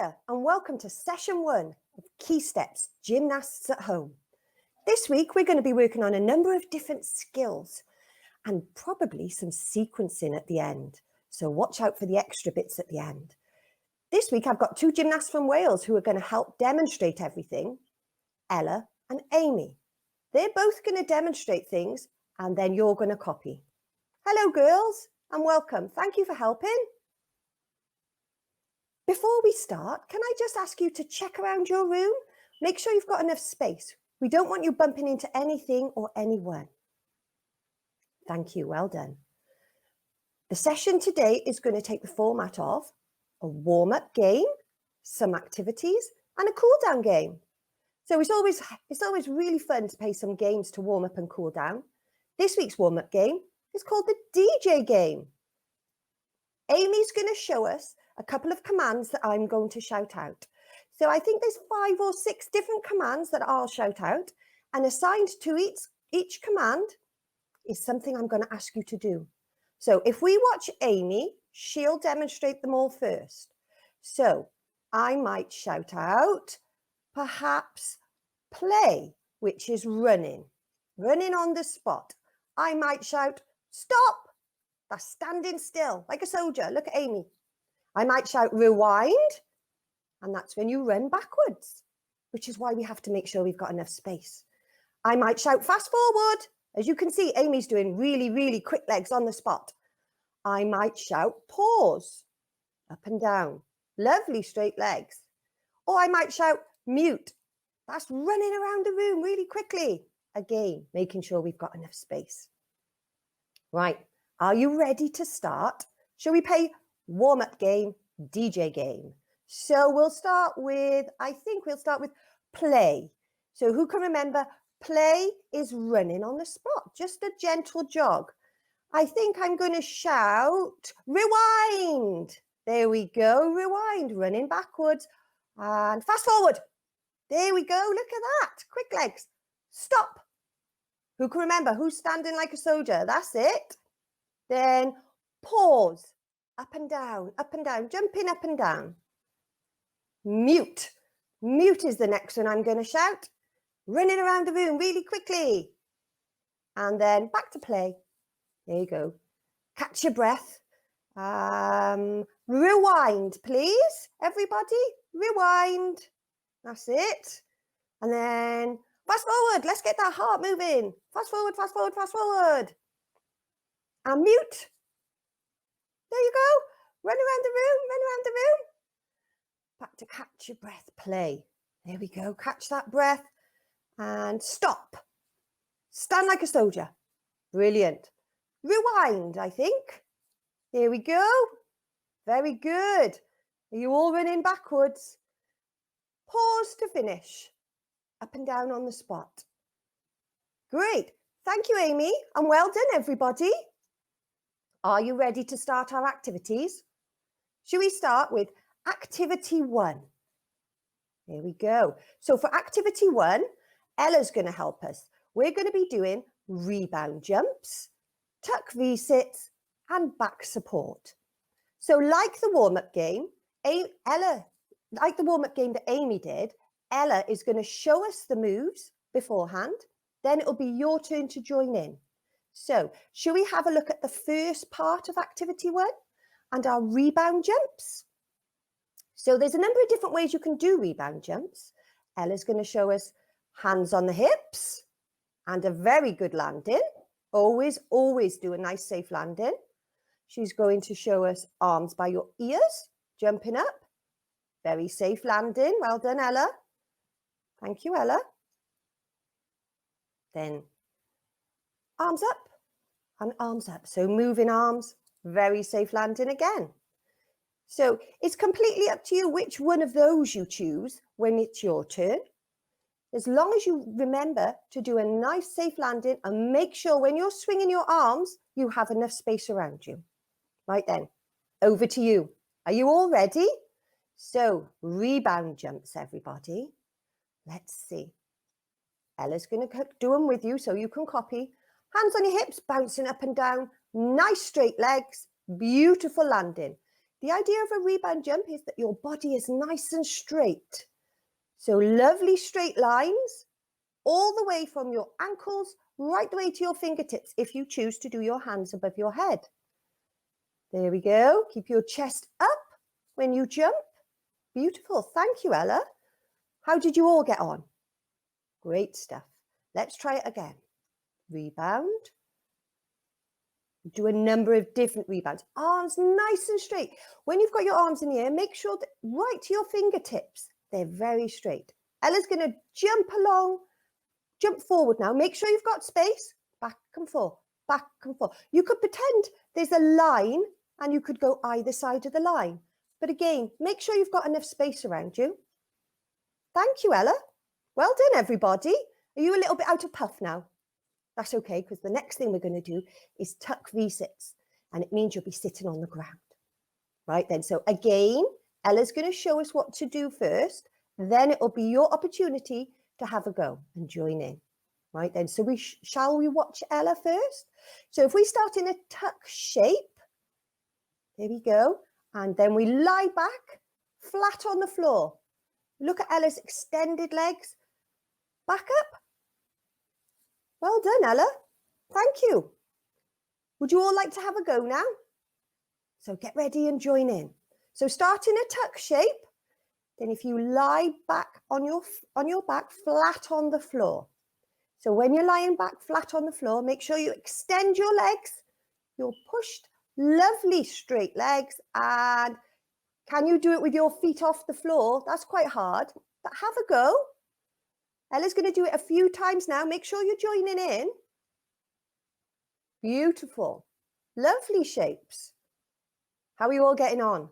Hiya and welcome to session 1 of Key Steps Gymnasts at Home. This week we're going to be working on a number of different skills and probably some sequencing at the end. So watch out for the extra bits at the end. This week I've got 2 gymnasts from Wales who are going to help demonstrate everything, Ella and Amy. They're both going to demonstrate things and then you're going to copy. Hello girls and welcome. Thank you for helping. Before we start, can I just ask you to check around your room? Make sure you've got enough space. We don't want you bumping into anything or anyone. Thank you, well done. The session today is going to take the format of a warm-up game, some activities, and a cool-down game. So it's always really fun to play some games to warm up and cool down. This week's warm-up game is called the DJ game. Amy's going to show us a couple of commands that I'm going to shout out. So I think there's 5 or 6 different commands that I'll shout out, and assigned to each command is something I'm going to ask you to do. So if we watch Amy, she'll demonstrate them all first. So I might shout out perhaps play, which is running on the spot. I might shout stop, that's standing still like a soldier. Look at Amy. I might shout rewind, and that's when you run backwards, which is why we have to make sure we've got enough space. I might shout fast forward. As you can see, Amy's doing really, really quick legs on the spot. I might shout pause, up and down, lovely straight legs. Or I might shout mute. That's running around the room really quickly. Again, making sure we've got enough space. Right, are you ready to start? Shall we play warm-up game, DJ game? So we'll start with, I think we'll start with play. So who can remember, play is running on the spot, just a gentle jog. I think I'm going to shout rewind. There we go, rewind, running backwards. And fast forward. There we go, look at that, quick legs. Stop. Who can remember, who's standing like a soldier? That's it. Then pause. Up and down, jumping up and down. Mute. Mute is the next one I'm going to shout. Running around the room really quickly. And then back to play. There you go. Catch your breath. Rewind, please. Everybody, rewind. That's it. And then fast forward. Let's get that heart moving. Fast forward, fast forward, fast forward. And mute. There you go. Run around the room, run around the room. Back to catch your breath, play. There we go. Catch that breath and stop. Stand like a soldier. Brilliant. Rewind, I think. There we go. Very good. Are you all running backwards? Pause to finish. Up and down on the spot. Great. Thank you, Amy. And well done, everybody. Are you ready to start our activities? Should we start with activity 1? There we go. So for activity 1, Ella's going to help us. We're going to be doing rebound jumps, tuck V-sits, and back support. So like the warm-up game, like the warm-up game that Amy did, Ella is going to show us the moves beforehand. Then it'll be your turn to join in. So, shall we have a look at the first part of activity 1 and our rebound jumps? So there's a number of different ways you can do rebound jumps. Ella's going to show us hands on the hips and a very good landing. Always do a nice safe landing. She's going to show us arms by your ears, jumping up. Very safe landing. Well done, Ella. Thank you, Ella. Then arms up and arms up. So moving arms, very safe landing again. So it's completely up to you which one of those you choose when it's your turn. As long as you remember to do a nice safe landing and make sure when you're swinging your arms, you have enough space around you. Right then, over to you. Are you all ready? So rebound jumps, everybody. Let's see. Ella's going to do them with you so you can copy. Hands on your hips, bouncing up and down. Nice straight legs. Beautiful landing. The idea of a rebound jump is that your body is nice and straight. So lovely straight lines all the way from your ankles right the way to your fingertips if you choose to do your hands above your head. There we go. Keep your chest up when you jump. Beautiful. Thank you, Ella. How did you all get on? Great stuff. Let's try it again. Rebound. Do a number of different rebounds. Arms nice and straight. When you've got your arms in the air, make sure that right to your fingertips, they're very straight. Ella's going to jump forward now. Make sure you've got space. Back and forth, back and forth. You could pretend there's a line and you could go either side of the line. But again, make sure you've got enough space around you. Thank you, Ella. Well done, everybody. Are you a little bit out of puff now? That's okay, because the next thing we're going to do is tuck V-sits, and it means you'll be sitting on the ground. Right then, so again, Ella's going to show us what to do first, then it'll be your opportunity to have a go and join in. Right then, so shall we watch Ella first? So if we start in a tuck shape, there we go, and then we lie back, flat on the floor. Look at Ella's extended legs. Back up. Well done, Ella. Thank you. Would you all like to have a go now? So get ready and join in. So start in a tuck shape. Then if you lie back on your back, flat on the floor. So when you're lying back flat on the floor, make sure you extend your legs. You're pushed, lovely straight legs. And can you do it with your feet off the floor? That's quite hard, but have a go. Ella's going to do it a few times now. Make sure you're joining in. Beautiful. Lovely shapes. How are you all getting on?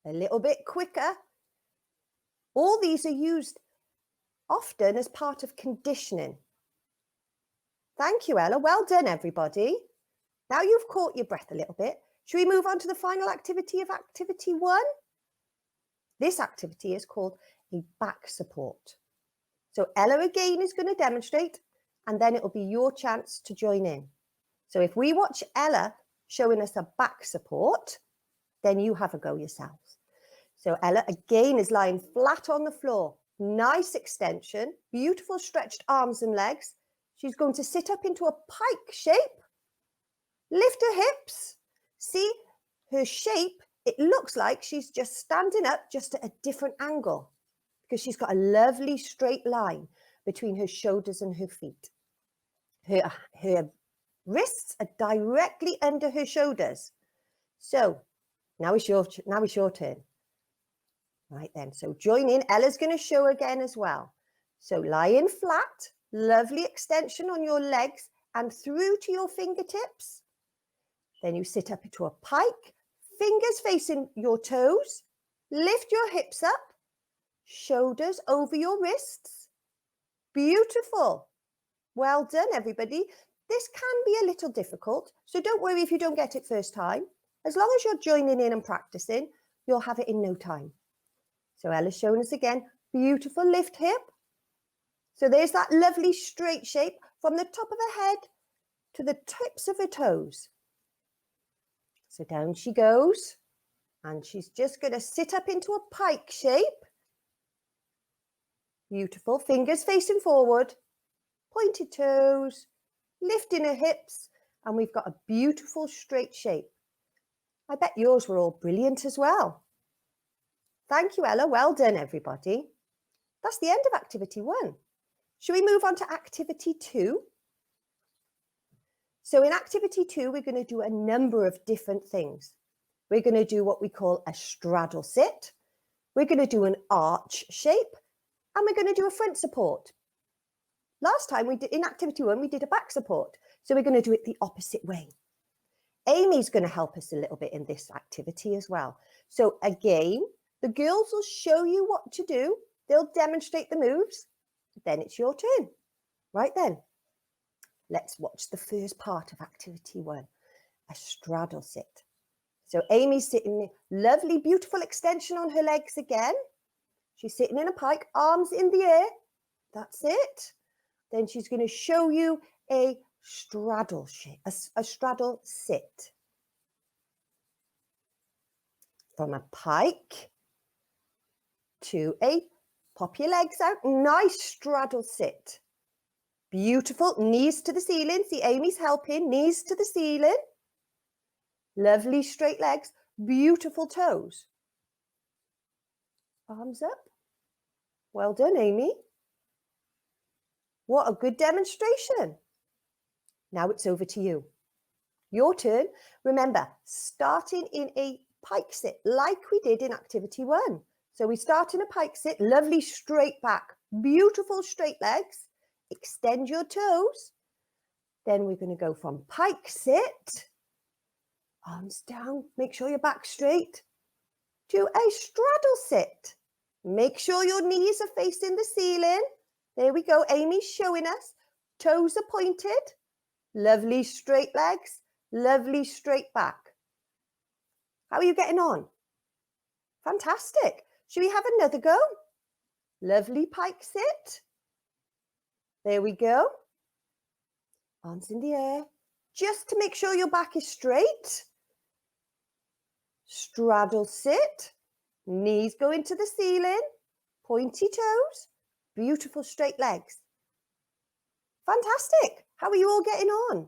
A little bit quicker. All these are used often as part of conditioning. Thank you, Ella. Well done, everybody. Now you've caught your breath a little bit. Should we move on to the final activity of activity 1? This activity is called a back support. So Ella again is going to demonstrate, and then it will be your chance to join in. So if we watch Ella showing us a back support, then you have a go yourselves. So Ella again is lying flat on the floor. Nice extension, beautiful stretched arms and legs. She's going to sit up into a pike shape. Lift her hips. See her shape. It looks like she's just standing up just at a different angle because she's got a lovely straight line between her shoulders and her feet. Her wrists are directly under her shoulders. So now it's your turn. Right then, so join in. Ella's going to show again as well. So lying flat, lovely extension on your legs and through to your fingertips. Then you sit up into a pike, fingers facing your toes, lift your hips up, shoulders over your wrists. Beautiful. Well done, everybody. This can be a little difficult, so don't worry if you don't get it first time. As long as you're joining in and practicing, you'll have it in no time. So Ella's showing us again, beautiful lift hip. So there's that lovely straight shape from the top of her head to the tips of her toes. So down she goes, and she's just going to sit up into a pike shape. Beautiful, fingers facing forward, pointed toes, lifting her hips, and we've got a beautiful straight shape. I bet yours were all brilliant as well. Thank you, Ella. Well done, everybody. That's the end of activity 1. Shall we move on to activity 2? So in activity 2, we're going to do a number of different things. We're going to do what we call a straddle sit. We're going to do an arch shape, and we're going to do a front support. Last time in activity 1, we did a back support. So we're going to do it the opposite way. Amy's going to help us a little bit in this activity as well. So again, the girls will show you what to do. They'll demonstrate the moves. Then it's your turn. Right then, let's watch the first part of activity 1, a straddle sit. So Amy's sitting, lovely, beautiful extension on her legs again. She's sitting in a pike, arms in the air. That's it. Then she's going to show you a straddle shape, a straddle sit. from a pike to a pop your legs out. Nice straddle sit. Beautiful. Knees to the ceiling. See, Amy's helping. Knees to the ceiling. Lovely straight legs. Beautiful toes. Arms up. Well done, Amy. What a good demonstration. Now it's over to you. Your turn. Remember, starting in a pike sit like we did in activity 1. So we start in a pike sit, lovely straight back, beautiful straight legs. Extend your toes. Then we're going to go from pike sit, arms down, make sure your back's straight, to a straddle sit. Make sure your knees are facing the ceiling. There we go. Amy's showing us. Toes are pointed. Lovely straight legs. Lovely straight back. How are you getting on? Fantastic. Should we have another go? Lovely pike sit. There we go. Arms in the air. Just to make sure your back is straight. Straddle sit. Knees go into the ceiling. Pointy toes. Beautiful straight legs. Fantastic. How are you all getting on?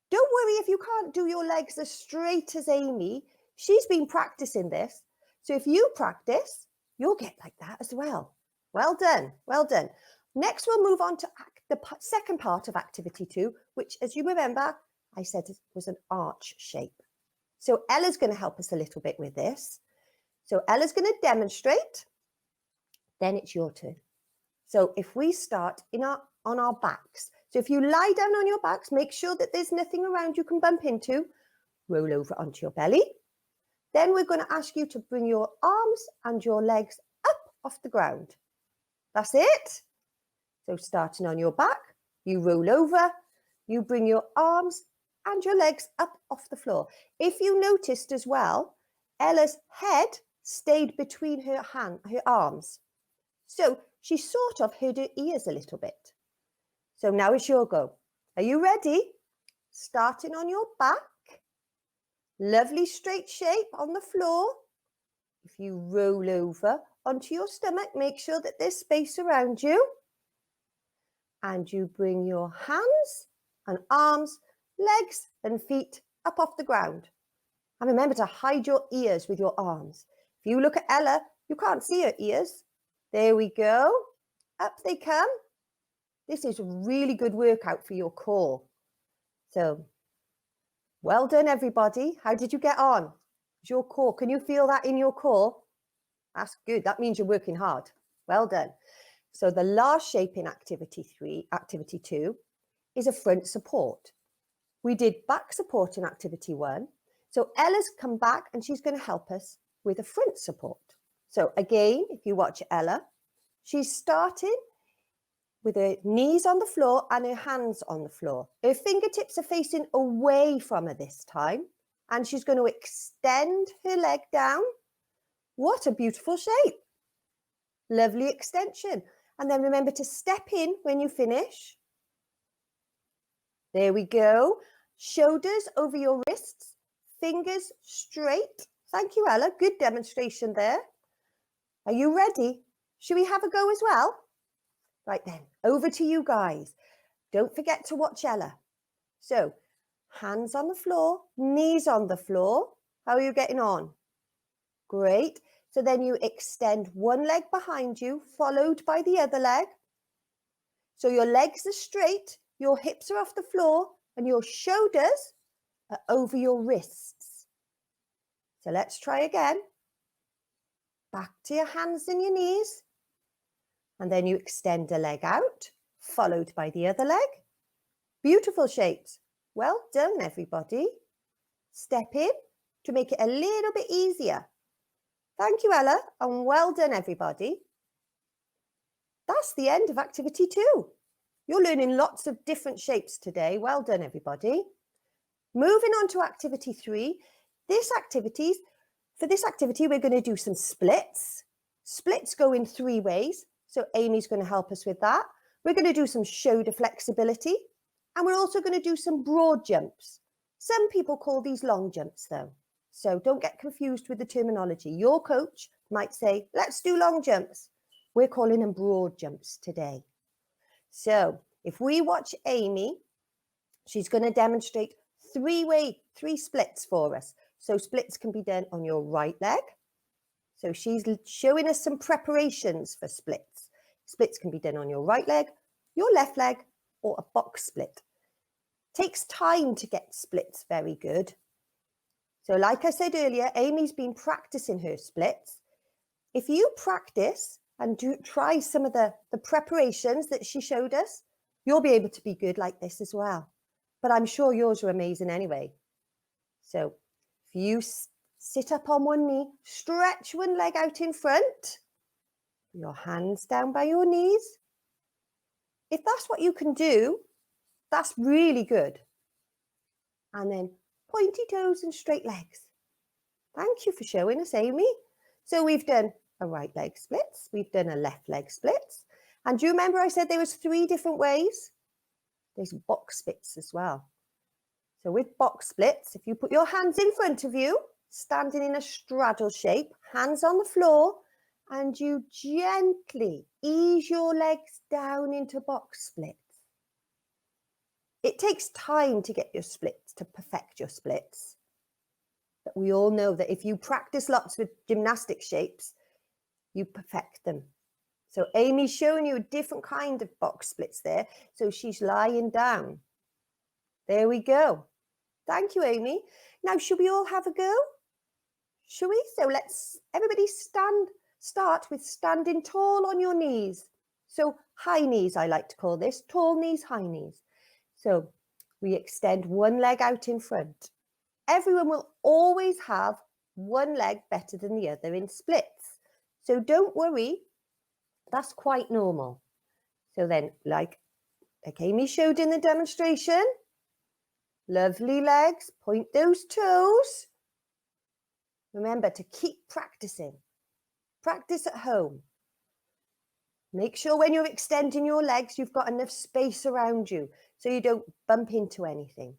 Don't worry if you can't do your legs as straight as Amy. She's been practicing this. So if you practice, you'll get like that as well. Well done. Well done. Next, we'll move on to the second part of activity 2, which, as you remember, I said was an arch shape. So Ella's going to help us a little bit with this. So Ella's going to demonstrate. Then it's your turn. So if we start on our backs. So if you lie down on your backs, make sure that there's nothing around you can bump into. Roll over onto your belly. Then we're going to ask you to bring your arms and your legs up off the ground. That's it. So starting on your back, you roll over, you bring your arms and your legs up off the floor. If you noticed as well, Ella's head stayed between her arms. So she sort of hid her ears a little bit. So now it's your go. Are you ready? Starting on your back. Lovely straight shape on the floor. If you roll over onto your stomach, make sure that there's space around you. And you bring your hands and arms, legs and feet up off the ground. And remember to hide your ears with your arms. If you look at Ella, you can't see her ears. There we go. Up they come. This is a really good workout for your core. So, well done, everybody. How did you get on? Your core, can you feel that in your core? That's good. That means you're working hard. Well done. So the last shape in activity 2, is a front support. We did back support in activity 1. So Ella's come back and she's going to help us with a front support. So again, if you watch Ella, she's starting with her knees on the floor and her hands on the floor. Her fingertips are facing away from her this time. And she's going to extend her leg down. What a beautiful shape. Lovely extension. And then remember to step in when you finish. There we go. Shoulders over your wrists. Fingers straight. Thank you, Ella. Good demonstration there. Are you ready? Should we have a go as well? Right then, over to you guys. Don't forget to watch Ella. So, hands on the floor, knees on the floor. How are you getting on? Great. So then you extend one leg behind you, followed by the other leg. So your legs are straight, your hips are off the floor, and your shoulders are over your wrists. So let's try again. Back to your hands and your knees. And then you extend a leg out, followed by the other leg. Beautiful shapes. Well done, everybody. Step in to make it a little bit easier. Thank you, Ella, and well done, everybody. That's the end of activity 2. You're learning lots of different shapes today. Well done, everybody. Moving on to activity 3. For this activity, we're going to do some splits. Splits go in 3 ways. So Amy's going to help us with that. We're going to do some shoulder flexibility. And we're also going to do some broad jumps. Some people call these long jumps, though. So don't get confused with the terminology. Your coach might say, let's do long jumps. We're calling them broad jumps today. So if we watch Amy, she's going to demonstrate three splits for us. So splits can be done on your right leg. So she's showing us some preparations for splits. Splits can be done on your right leg, your left leg, or a box split. Takes time to get splits very good. So like I said earlier, Amy's been practicing her splits. If you practice and try some of the preparations that she showed us, you'll be able to be good like this as well. But I'm sure yours are amazing anyway. So if you sit up on one knee, stretch one leg out in front, your hands down by your knees. If that's what you can do, that's really good. And then pointy toes and straight legs. Thank you for showing us, Amy. So we've done a right leg splits, we've done a left leg splits. And do you remember I said there was 3 different ways? There's box splits as well. So with box splits, if you put your hands in front of you, standing in a straddle shape, hands on the floor, and you gently ease your legs down into box splits. It takes time to get your splits, to perfect your splits. But we all know that if you practice lots with gymnastic shapes, you perfect them. So Amy's showing you a different kind of box splits there. So she's lying down. There we go. Thank you, Amy. Now, should we all have a go? Shall we? So let's everybody start with standing tall on your knees. So high knees, I like to call this, tall knees, high knees. So we extend one leg out in front. Everyone will always have one leg better than the other in splits. So don't worry, that's quite normal. So then, like Amy showed in the demonstration, lovely legs, point those toes. Remember to keep practicing. Practice at home. Make sure when you're extending your legs, you've got enough space around you so you don't bump into anything.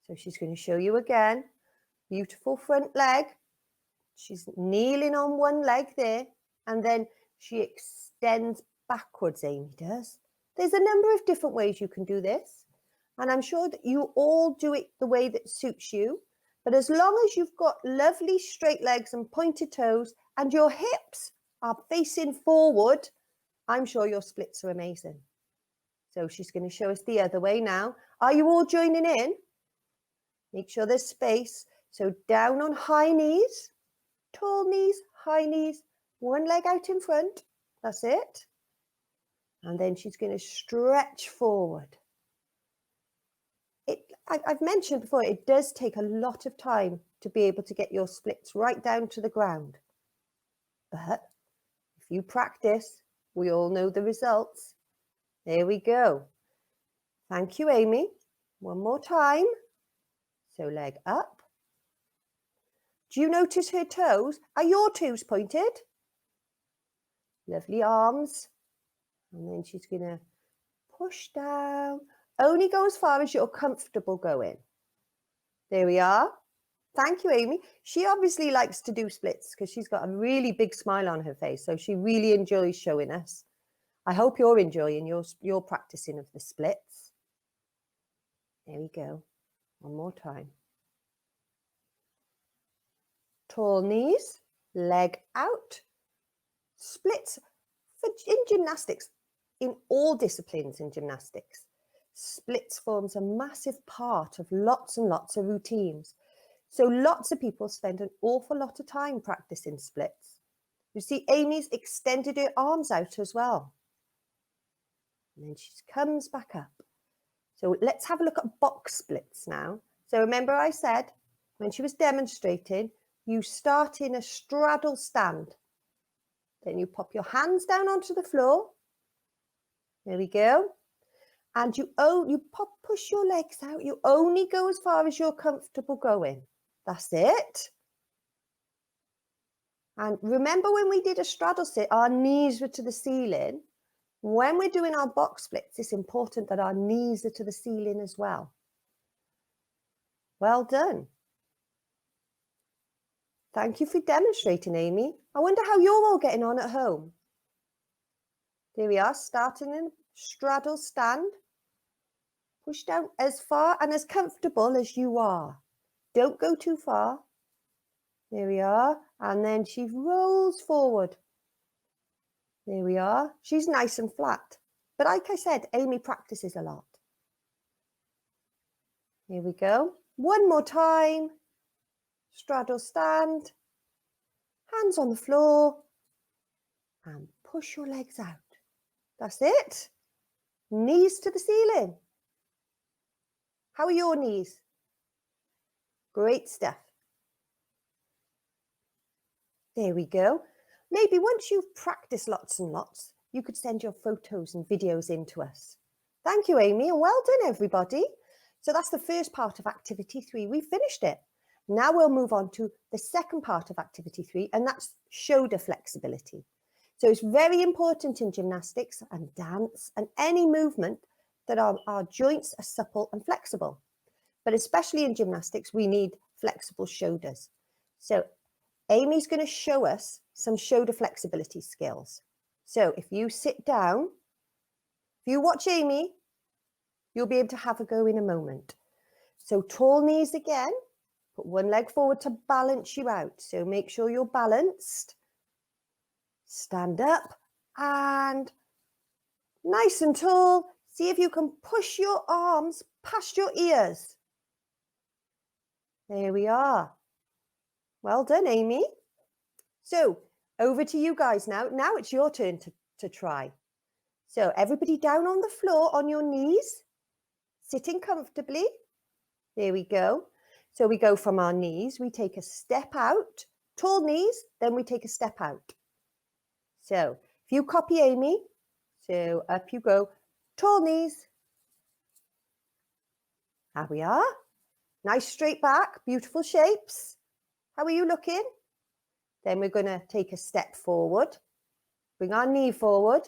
So she's going to show you again. Beautiful front leg. She's kneeling on one leg there, and then she extends backwards, Amy does. There's a number of different ways you can do this, and I'm sure that you all do it the way that suits you. But as long as you've got lovely straight legs and pointed toes and your hips are facing forward, I'm sure your splits are amazing. So she's going to show us the other way now. Are you all joining in? Make sure there's space. So down on high knees, tall knees, high knees, one leg out in front. That's it. And then she's going to stretch forward. I've mentioned before, it does take a lot of time to be able to get your splits right down to the ground. But if you practice, we all know the results. There we go. Thank you, Amy. One more time. So leg up. Do you notice her toes? Are your toes pointed? Lovely arms. And then she's going to push down. Only go as far as you're comfortable going. There we are. Thank you, Amy. She obviously likes to do splits because she's got a really big smile on her face. So she really enjoys showing us. I hope you're enjoying your practicing of the splits. There we go. One more time. Tall knees, leg out. Splits in gymnastics, in all disciplines in gymnastics. Splits forms a massive part of lots and lots of routines. So lots of people spend an awful lot of time practicing splits. You see, Amy's extended her arms out as well. And then she comes back up. So let's have a look at box splits now. So remember I said, when she was demonstrating, you start in a straddle stand. Then you pop your hands down onto the floor. There we go. And you push your legs out. You only go as far as you're comfortable going. That's it. And remember when we did a straddle sit, our knees were to the ceiling. When we're doing our box splits, it's important that our knees are to the ceiling as well. Well done. Thank you for demonstrating, Amy. I wonder how you're all getting on at home. There we are, starting in straddle stand. Push down as far and as comfortable as you are. Don't go too far. There we are. And then she rolls forward. There we are. She's nice and flat. But like I said, Amy practices a lot. Here we go. One more time. Straddle stand. Hands on the floor. And push your legs out. That's it. Knees to the ceiling. How are your knees? Great stuff. There we go. Maybe once you've practiced lots and lots, you could send your photos and videos in to us. Thank you, Amy, and well done, everybody. So that's the first part of activity 3. We finished it. Now we'll move on to the second part of activity 3, and that's shoulder flexibility. So it's very important in gymnastics and dance and any movement that our joints are supple and flexible. But especially in gymnastics, we need flexible shoulders. So Amy's going to show us some shoulder flexibility skills. So if you sit down, if you watch Amy, you'll be able to have a go in a moment. So tall knees again, put one leg forward to balance you out. So make sure you're balanced. Stand up and nice and tall. See if you can push your arms past your ears. There we are. Well done, Amy. So over to you guys now. Now it's your turn to try. So everybody down on the floor on your knees, sitting comfortably. There we go. So we go from our knees, we take a step out, tall knees, then we take a step out. So if you copy Amy, so up you go, tall knees. Here we are. Nice straight back, beautiful shapes. How are you looking? Then we're going to take a step forward, bring our knee forward.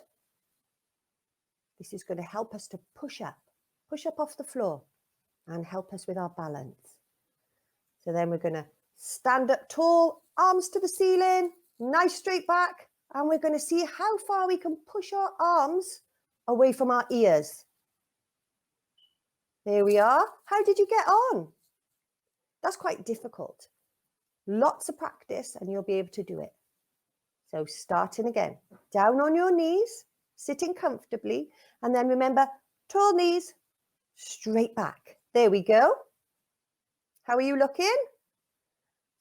This is going to help us to push up off the floor and help us with our balance. So then we're going to stand up tall, arms to the ceiling, nice straight back, and we're going to see how far we can push our arms away from our ears. There we are. How did you get on? That's quite difficult. Lots of practice and you'll be able to do it. So starting again, down on your knees, sitting comfortably, and then remember, tall knees, straight back. There we go. How are you looking?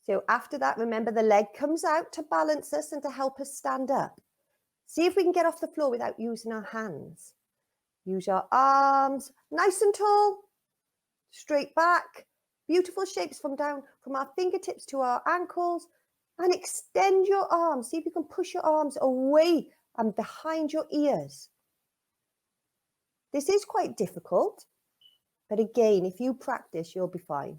So after that, remember the leg comes out to balance us and to help us stand up. See if we can get off the floor without using our hands. Use our arms, nice and tall, straight back. Beautiful shapes from our fingertips to our ankles, and extend your arms. See if you can push your arms away and behind your ears. This is quite difficult, but again, if you practice, you'll be fine.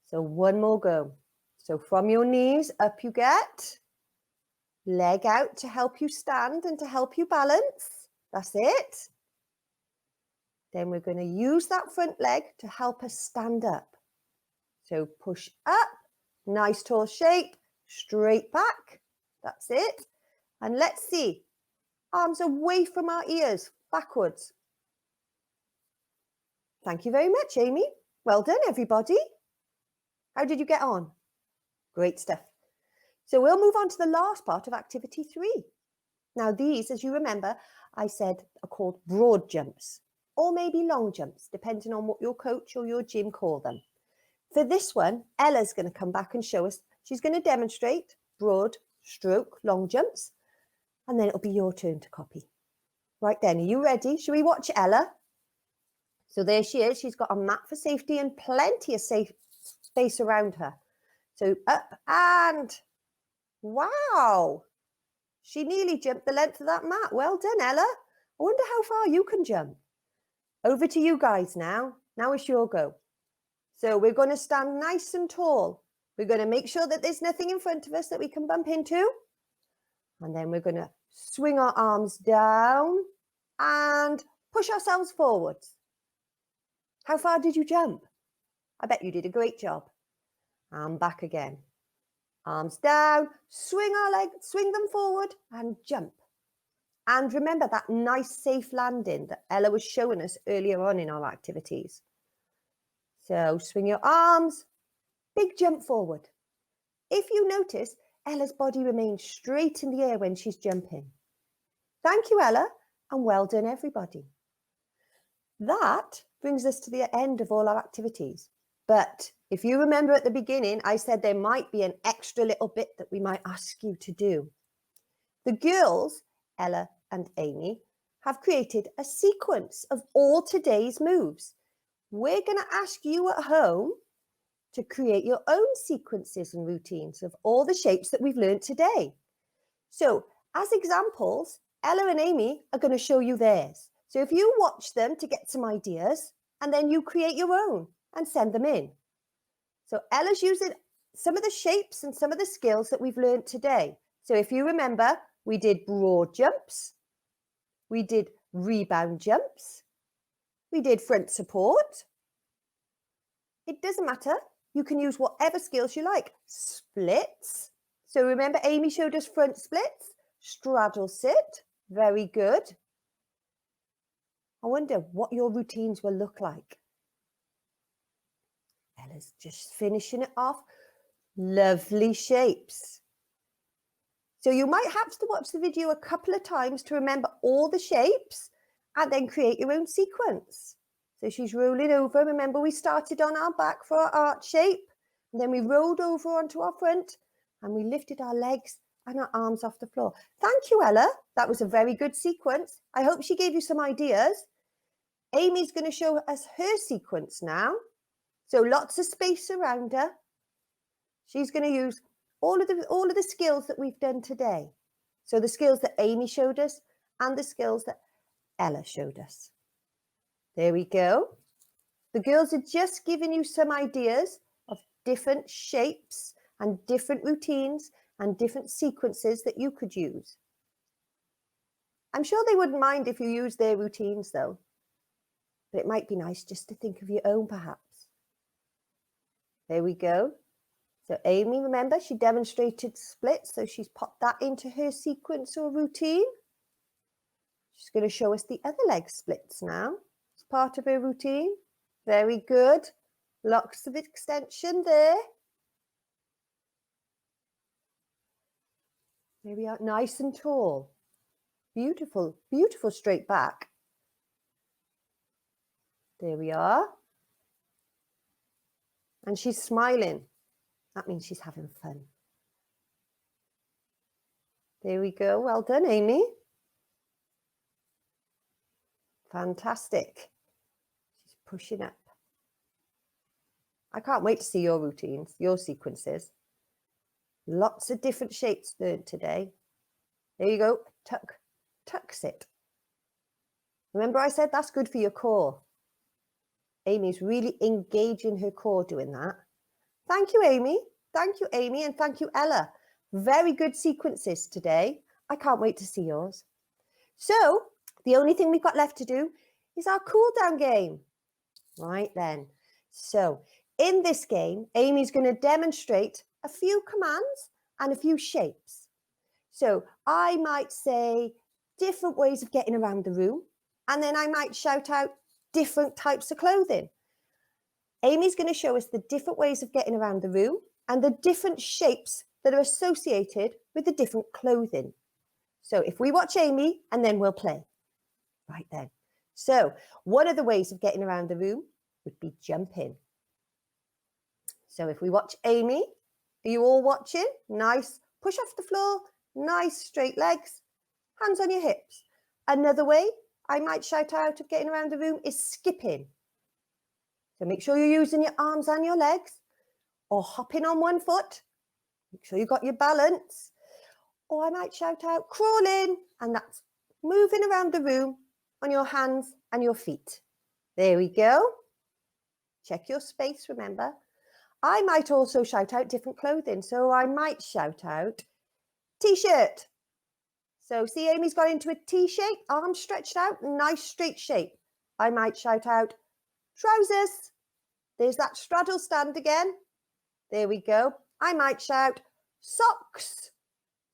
So one more go. So from your knees, up you get. Leg out to help you stand and to help you balance. That's it. Then we're going to use that front leg to help us stand up. So push up, nice tall shape, straight back. That's it. And let's see, arms away from our ears, backwards. Thank you very much, Amy. Well done, everybody. How did you get on? Great stuff. So we'll move on to the last part of activity 3. Now these, as you remember, I said are called broad jumps, or maybe long jumps, depending on what your coach or your gym call them. For this one, Ella's going to come back and show us. She's going to demonstrate broad, stroke, long jumps, and then it'll be your turn to copy. Right then, are you ready? Shall we watch Ella? So there she is. She's got a mat for safety and plenty of safe space around her. So up and wow! She nearly jumped the length of that mat. Well done, Ella. I wonder how far you can jump. Over to you guys now. Now it's your go. So we're going to stand nice and tall. We're going to make sure that there's nothing in front of us that we can bump into. And then we're going to swing our arms down and push ourselves forwards. How far did you jump? I bet you did a great job. And back again. Arms down, swing our legs, swing them forward and jump. And remember that nice safe landing that Ella was showing us earlier on in our activities. So swing your arms, big jump forward. If you notice, Ella's body remains straight in the air when she's jumping. Thank you, Ella, and well done, everybody. That brings us to the end of all our activities. But if you remember at the beginning, I said there might be an extra little bit that we might ask you to do. The girls, Ella and Amy, have created a sequence of all today's moves. We're going to ask you at home to create your own sequences and routines of all the shapes that we've learned today. So as examples, Ella and Amy are going to show you theirs. So if you watch them to get some ideas, and then you create your own and send them in. So Ella's using some of the shapes and some of the skills that we've learned today. So if you remember, we did broad jumps, we did rebound jumps, we did front support. It doesn't matter. You can use whatever skills you like. Splits. So remember, Amy showed us front splits, straddle sit. Very good. I wonder what your routines will look like. Ella's just finishing it off. Lovely shapes. So you might have to watch the video a couple of times to remember all the shapes and then create your own sequence. So she's rolling over. Remember, we started on our back for our arch shape, and then we rolled over onto our front, and we lifted our legs and our arms off the floor. Thank you, Ella. That was a very good sequence. I hope she gave you some ideas. Amy's going to show us her sequence now. So lots of space around her. She's going to use all of the skills that we've done today. So the skills that Amy showed us and the skills that Ella showed us. There we go. The girls are just giving you some ideas of different shapes and different routines and different sequences that you could use. I'm sure they wouldn't mind if you use their routines though, but it might be nice just to think of your own perhaps. There we go. So Amy, remember, she demonstrated splits, so she's popped that into her sequence or routine. She's going to show us the other leg splits now. It's part of her routine. Very good. Lots of extension there. There we are, nice and tall. Beautiful, beautiful straight back. There we are. And she's smiling. That means she's having fun. There we go. Well done, Amy. Fantastic. She's pushing up. I can't wait to see your routines, your sequences. Lots of different shapes learned today. There you go. Tuck, tuck sit. Remember I said that's good for your core. Amy's really engaging her core doing that. Thank you, Amy. Thank you, Amy, and thank you, Ella. Very good sequences today. I can't wait to see yours. So the only thing we've got left to do is our cool down game. Right then. So in this game, Amy's going to demonstrate a few commands and a few shapes. So I might say different ways of getting around the room, and then I might shout out different types of clothing. Amy's going to show us the different ways of getting around the room and the different shapes that are associated with the different clothing. So if we watch Amy, and then we'll play. Right then. So one of the ways of getting around the room would be jumping. So if we watch Amy, are you all watching? Nice. Push off the floor. Nice straight legs. Hands on your hips. Another way I might shout out of getting around the room is skipping. So make sure you're using your arms and your legs, or hopping on one foot. Make sure you got your balance. Or I might shout out crawling, and that's moving around the room on your hands and your feet. There we go. Check your space, remember. I might also shout out different clothing. So I might shout out t-shirt. So see, Amy's got into a T shape, arms stretched out, nice straight shape. I might shout out trousers. There's that straddle stand again. There we go. I might shout Socks.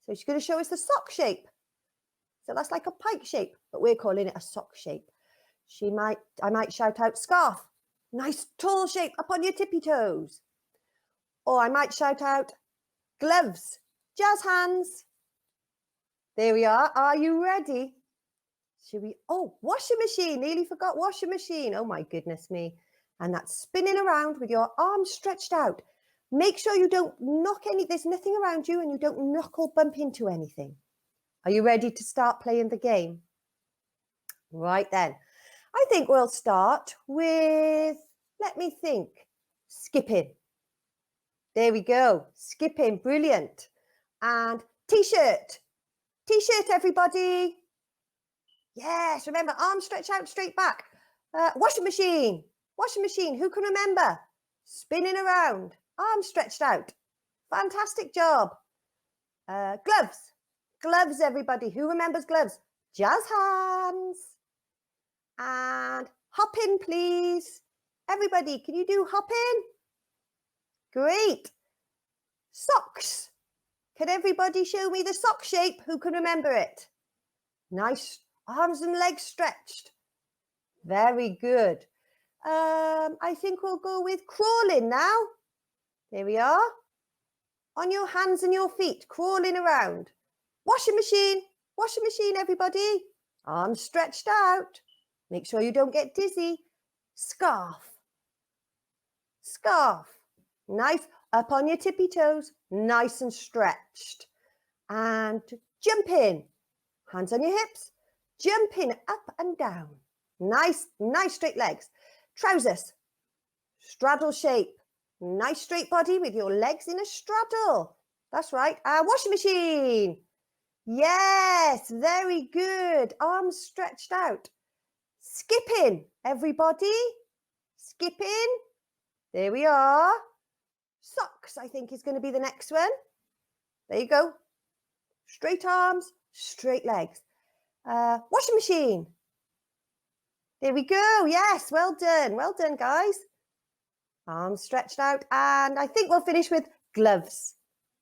So she's going to show us the sock shape. So that's like a pike shape, but we're calling it a sock shape. I might shout out scarf. Nice tall shape up on your tippy toes. Or I might shout out gloves. Jazz hands. There we are. Are you ready? Should we? Oh, washing machine. Nearly forgot washing machine. Oh my goodness me. And that's spinning around with your arms stretched out. Make sure you don't knock there's nothing around you and you don't knock or bump into anything. Are you ready to start playing the game? Right then. I think we'll start with, let me think, skipping. There we go. Skipping. Brilliant. And t-shirt. T-shirt, everybody. Yes, remember, arms stretch out straight back. Washing machine. Washing machine. Who can remember? Spinning around. Arms stretched out. Fantastic job. Gloves. Gloves, everybody. Who remembers gloves? Jazz hands. And hop in, please. Everybody, can you do hop in? Great. Socks. Can everybody show me the sock shape? Who can remember it? Nice. Arms and legs stretched. Very good. I think we'll go with crawling now. There we are. On your hands and your feet, crawling around. Washing machine. Washing machine, everybody. Arms stretched out. Make sure you don't get dizzy. Scarf. Scarf. Nice. Up on your tippy toes. Nice and stretched. And jumping. Hands on your hips. Jumping up and down. Nice straight legs. Trousers. Straddle shape. Nice straight body with your legs in a straddle. That's right. Washing machine. Yes, very good. Arms stretched out. Skipping, everybody. Skipping. There we are. Socks, I think, is going to be the next one. There you go. Straight arms, straight legs. Washing machine. There we go. Yes, well done. Well done, guys. Arms stretched out. And I think we'll finish with gloves.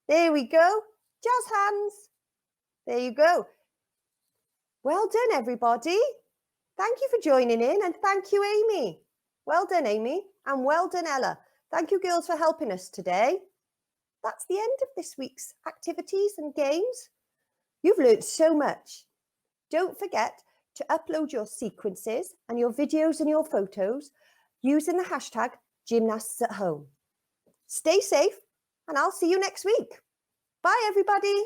There we go. Jazz hands. There you go. Well done, everybody. Thank you for joining in, and thank you, Amy. Well done, Amy, and well done, Ella. Thank you, girls, for helping us today. That's the end of this week's activities and games. You've learned so much. Don't forget to upload your sequences and your videos and your photos using the hashtag #GymnasticsAtHome. Stay safe, and I'll see you next week. Bye, everybody.